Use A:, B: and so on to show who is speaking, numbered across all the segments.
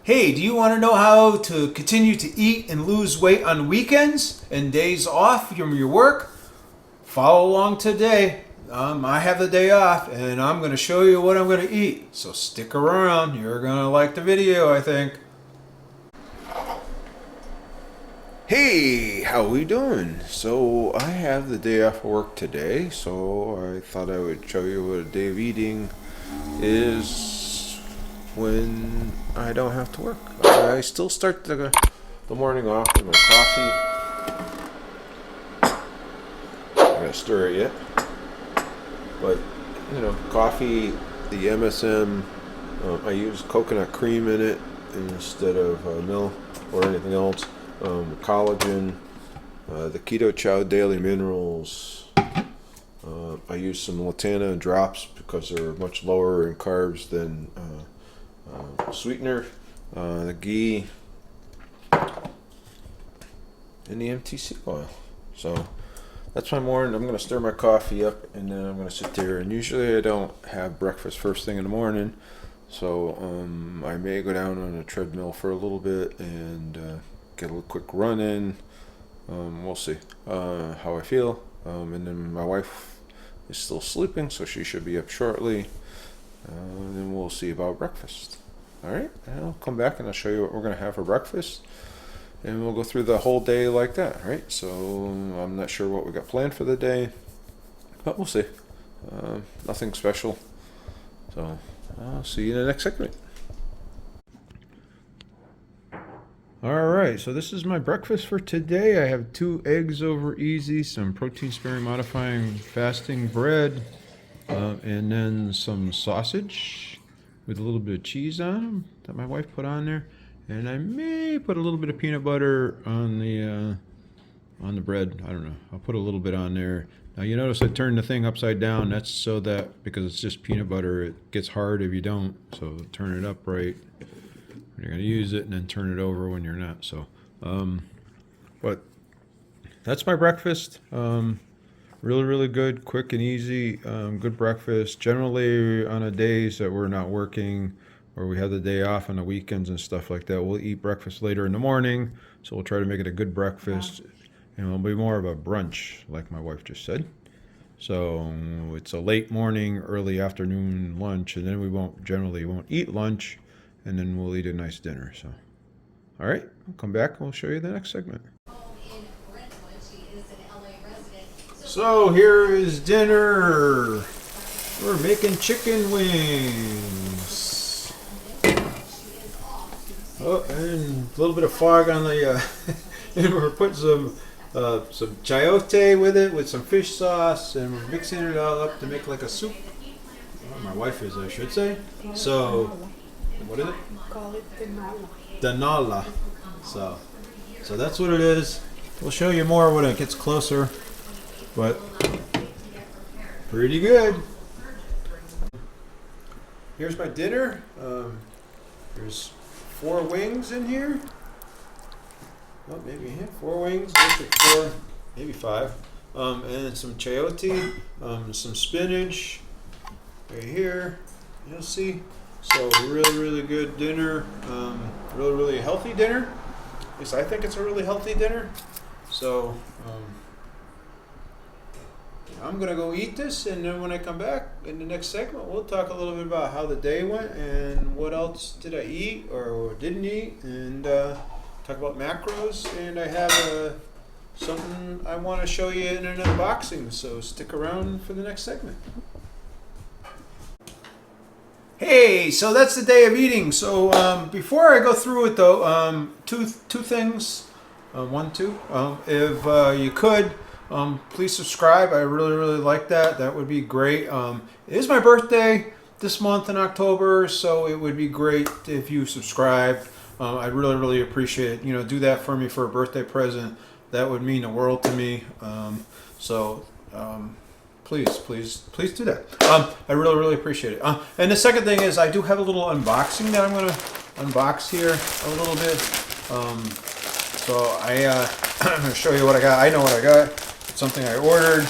A: Hey, do you want to know how to continue to eat and lose weight on weekends and days off from your work? Follow along today. I have the day off and I'm going to show you what I'm going to eat. So stick around. You're going to like the video, I think. Hey, how we doing? So I have the day off of work today, so I thought I would show you what a day of eating is when I don't have to work. I still start the morning off with my coffee. I'm gonna stir it yet, but coffee, the MSM. I use coconut cream in it instead of milk or anything else. Collagen, the Keto Chow Daily Minerals. I use some Latana drops because they're much lower in carbs than sweetener, the ghee, and the MTC oil. So that's my morning. I'm going to stir my coffee up and then I'm going to sit there. And usually I don't have breakfast first thing in the morning. So I may go down on a treadmill for a little bit and get a little quick run in. We'll see how I feel. And then my wife is still sleeping, so she should be up shortly. And then we'll see about breakfast. All right, and I'll come back and I'll show you what we're going to have for breakfast. And we'll go through the whole day like that, right? So I'm not sure what we got planned for the day, but we'll see. Nothing special. So I'll see you in the next segment. All right, so this is my breakfast for today. I have 2 eggs over easy, some protein sparing modifying fasting bread, and then some sausage with a little bit of cheese on them that my wife put on there. And I may put a little bit of peanut butter on the bread. I don't know. I'll put a little bit on there. Now you notice I turned the thing upside down. That's so that because it's just peanut butter, it gets hard if you don't. So turn it upright when you're going to use it, and then turn it over when you're not. So, but that's my breakfast. Really, really good, quick and easy, good breakfast. Generally on the days that we're not working or we have the day off on the weekends and stuff like that, we'll eat breakfast later in the morning. So we'll try to make it a good breakfast, and it'll be more of a brunch, like my wife just said. So it's a late morning, early afternoon lunch, and then we won't eat lunch, and then we'll eat a nice dinner. So, all right, we'll come back and we'll show you the next segment. So here is dinner. We're making chicken wings. Oh, and a little bit of fog on the. And we're putting some chayote with it, with some fish sauce, and we're mixing it all up to make like a soup. Well, my wife is, I should say. So, what is it?
B: Call it
A: Danala. So that's what it is. We'll show you more when it gets closer. But pretty good. Here's my dinner. There's 4 wings in here. Well, maybe 4 wings. Looks like 4, maybe 5. And some chayote, some spinach right here. You'll see. So really, really good dinner. Really, really healthy dinner. At least I think it's a really healthy dinner. So. I'm going to go eat this, and then when I come back in the next segment, we'll talk a little bit about how the day went and what else did I eat or didn't eat, and talk about macros. And I have something I want to show you in an unboxing, so stick around for the next segment. Hey, so that's the day of eating. So before I go through it though, two things. If you could, please subscribe. I really, really like that. That would be great. It is my birthday this month in October, so it would be great if you subscribed. I'd really, really appreciate it. Do that for me for a birthday present. That would mean the world to me. Please do that. I really, really appreciate it. And the second thing is I do have a little unboxing that I'm going to unbox here a little bit. I'm going to show you what I got. I know what I got. It's something I ordered.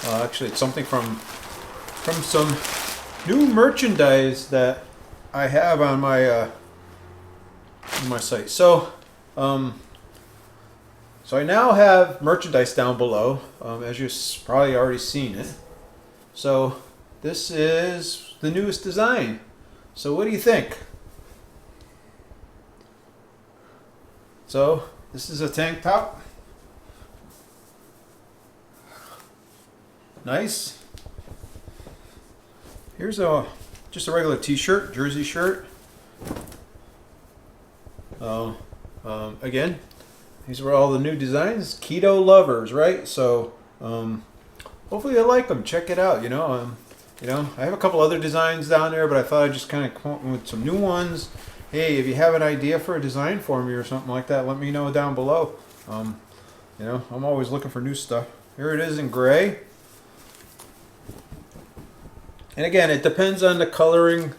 A: Actually, it's something from some new merchandise that I have on my on my site. So so I now have merchandise down below, as you've probably already seen it. So this is the newest design. So what do you think? So this is a tank top. Nice. Here's just a regular t-shirt, jersey shirt. Again, these were all the new designs. Keto lovers, right? So hopefully you like them. Check it out. I have a couple other designs down there, but I thought I'd just kind of come up with some new ones. Hey, if you have an idea for a design for me or something like that, let me know down below. I'm always looking for new stuff. Here it is in gray. And again, it depends on the coloring.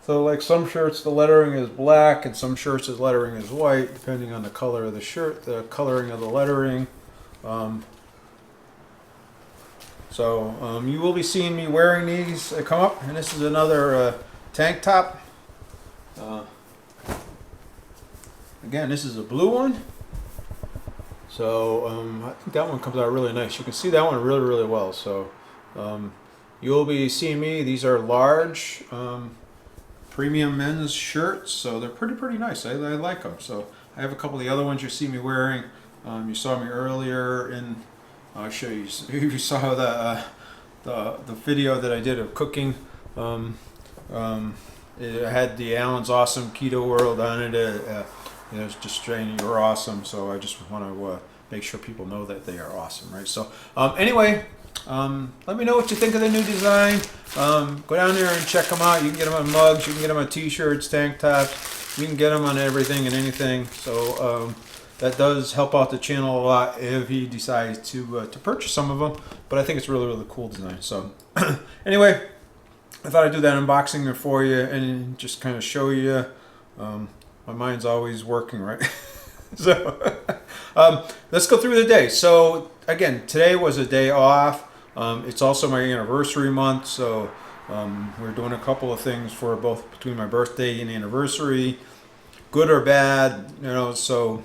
A: So like some shirts, the lettering is black, and some shirts, the lettering is white, depending on the color of the shirt, the coloring of the lettering. You will be seeing me wearing these come up. And this is another tank top. Again, this is a blue one. So I think that one comes out really nice. You can see that one really, really well. So you'll be seeing me. These are large premium men's shirts. So they're pretty nice. I like them. So I have a couple of the other ones you see me wearing. You saw me earlier in, I'll show you. You saw the video that I did of cooking. It had the Alan's Awesome Keto World on it. It's just saying you're awesome. So I just want to make sure people know that they are awesome, right? So anyway, let me know what you think of the new design. Go down there and check them out. You can get them on mugs. You can get them on t-shirts, tank tops. You can get them on everything and anything. So that does help out the channel a lot if he decides to purchase some of them. But I think it's really, really cool design. So anyway, I thought I'd do that unboxing for you and just kind of show you. My mind's always working, right? So let's go through the day. So again, today was a day off. It's also my anniversary month, so we're doing a couple of things for both between my birthday and anniversary, good or bad. So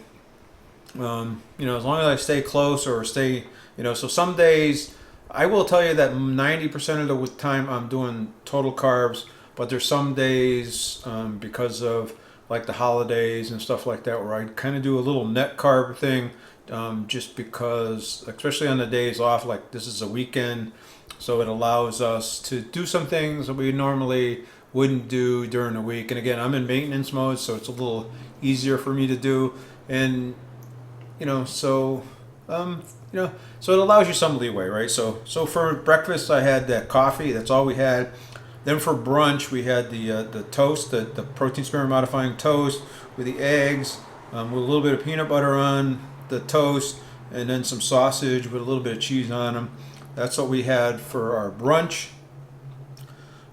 A: as long as I stay close or stay, so some days I will tell you that 90% of the time I'm doing total carbs, but there's some days because of like the holidays and stuff like that where I kind of do a little net carb thing, just because, especially on the days off, like this is a weekend, so it allows us to do some things that we normally wouldn't do during the week. And again, I'm in maintenance mode, so it's a little easier for me to do. And so it allows you some leeway, right? So for breakfast I had that coffee. That's all we had. Then for brunch we had the toast, the protein sparing modifying toast with the eggs, with a little bit of peanut butter on the toast, and then some sausage with a little bit of cheese on them. That's what we had for our brunch.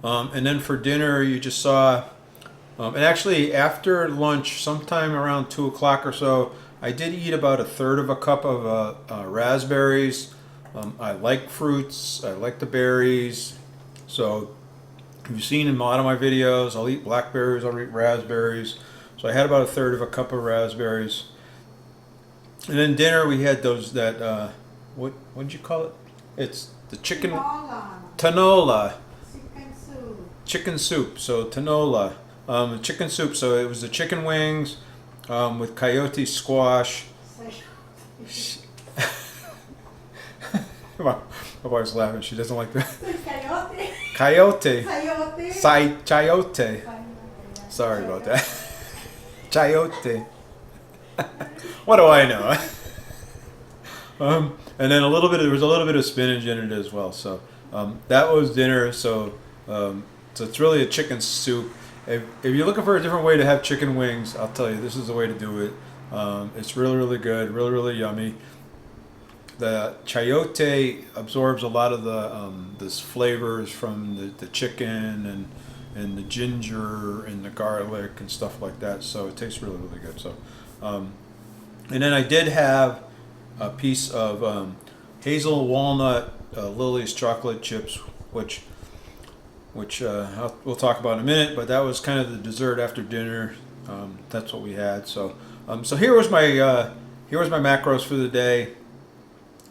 A: And then for dinner you just saw, and actually after lunch, sometime around 2 o'clock or so, I did eat about 1/3 of a cup of raspberries. I like fruits. I like the berries. So you've seen in a lot of my videos, I'll eat blackberries, I'll eat raspberries. So I had about 1/3 of a cup of raspberries. And then dinner we had what did you call it? It's the chicken tanola. Chicken soup. So tanola. Chicken soup. So it was the chicken wings with coyote squash. My wife's laughing. She doesn't like that. Coyote. Chayote. Sorry about that. Chayote. What do I know? And then there was a little bit of spinach in it as well. So that was dinner. So it's really a chicken soup. If you're looking for a different way to have chicken wings, I'll tell you, this is the way to do it. It's really, really good, really, really yummy. The chayote absorbs a lot of the flavors from the chicken and the ginger and the garlic and stuff like that. So it tastes really, really good. So, and then I did have a piece of hazel walnut Lily's chocolate chips, which we'll talk about in a minute. But that was kind of the dessert after dinner. that's what we had. So so here was my macros for the day.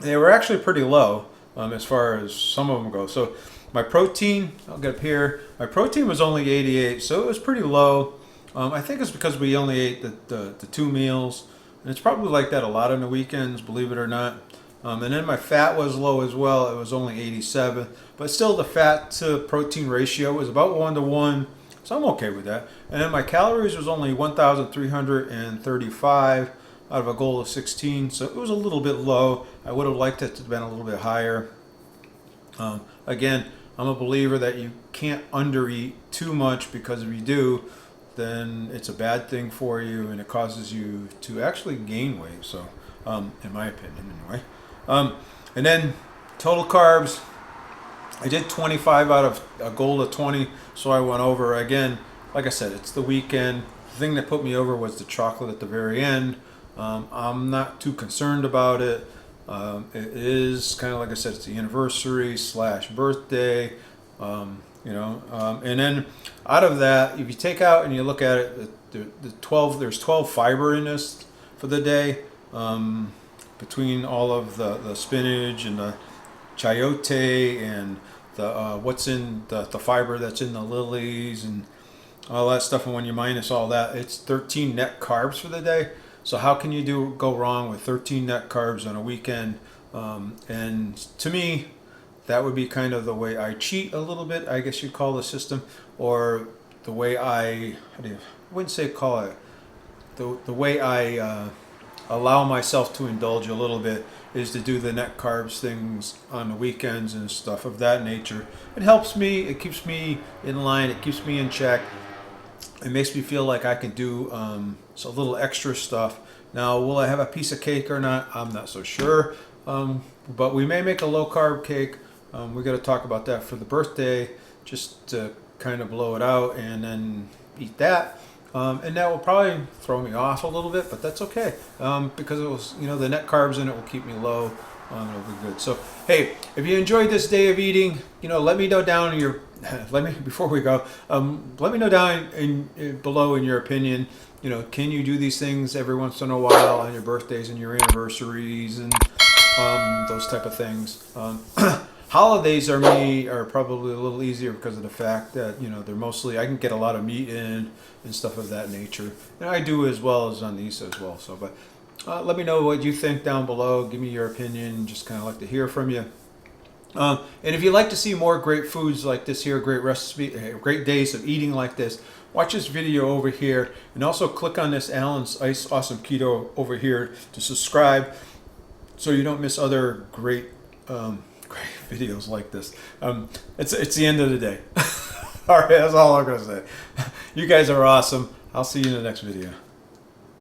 A: They were actually pretty low as far as some of them go. So my protein, I'll get up here. My protein was only 88, so it was pretty low. I think it's because we only ate the 2 meals, and it's probably like that a lot on the weekends, believe it or not. And then my fat was low as well. It was only 87, but still the fat to protein ratio was about 1-to-1, so I'm okay with that. And then my calories was only 1,335 out of a goal of 16, so it was a little bit low. I would have liked it to have been a little bit higher. Again, I'm a believer that you can't undereat too much, because if you do, then it's a bad thing for you and it causes you to actually gain weight. So, in my opinion, anyway. And then total carbs, I did 25 out of a goal of 20, so I went over. Again, like I said, it's the weekend. The thing that put me over was the chocolate at the very end. I'm not too concerned about it. It is kind of, like I said, it's the anniversary / birthday, and then out of that, if you take out and you look at it, there's 12 fiber in this for the day, between all of the spinach and the chayote and the what's in the fiber that's in the lilies and all that stuff. And when you minus all that, it's 13 net carbs for the day. So how can you go wrong with 13 net carbs on a weekend? And to me, that would be kind of the way I cheat a little bit, I guess you'd call the system, or the way I wouldn't say call it, the way I allow myself to indulge a little bit is to do the net carbs things on the weekends and stuff of that nature. It helps me, it keeps me in line, it keeps me in check. It makes me feel like I can do a little extra stuff. Now, will I have a piece of cake or not? I'm not so sure. But we may make a low carb cake. We got to talk about that for the birthday, just to kind of blow it out and then eat that. And that will probably throw me off a little bit, but that's okay, because it was, the net carbs in it will keep me low. It'll be good. So, hey, if you enjoyed this day of eating, let me know down in your before we go, let me know down below in your opinion. Can you do these things every once in a while on your birthdays and your anniversaries and those type of things? Holidays are probably a little easier because of the fact that they're mostly, I can get a lot of meat in and stuff of that nature, and I do as well as on these as well. So, but let me know what you think down below. Give me your opinion. Just kind of like to hear from you. And if you'd like to see more great foods like this here, great recipe, great days of eating like this, watch this video over here, and also click on this Alan's Awesome Keto over here to subscribe, so you don't miss other great videos like this. It's the end of the day. All right, that's all I'm gonna say. You guys are awesome. I'll see you in the next video.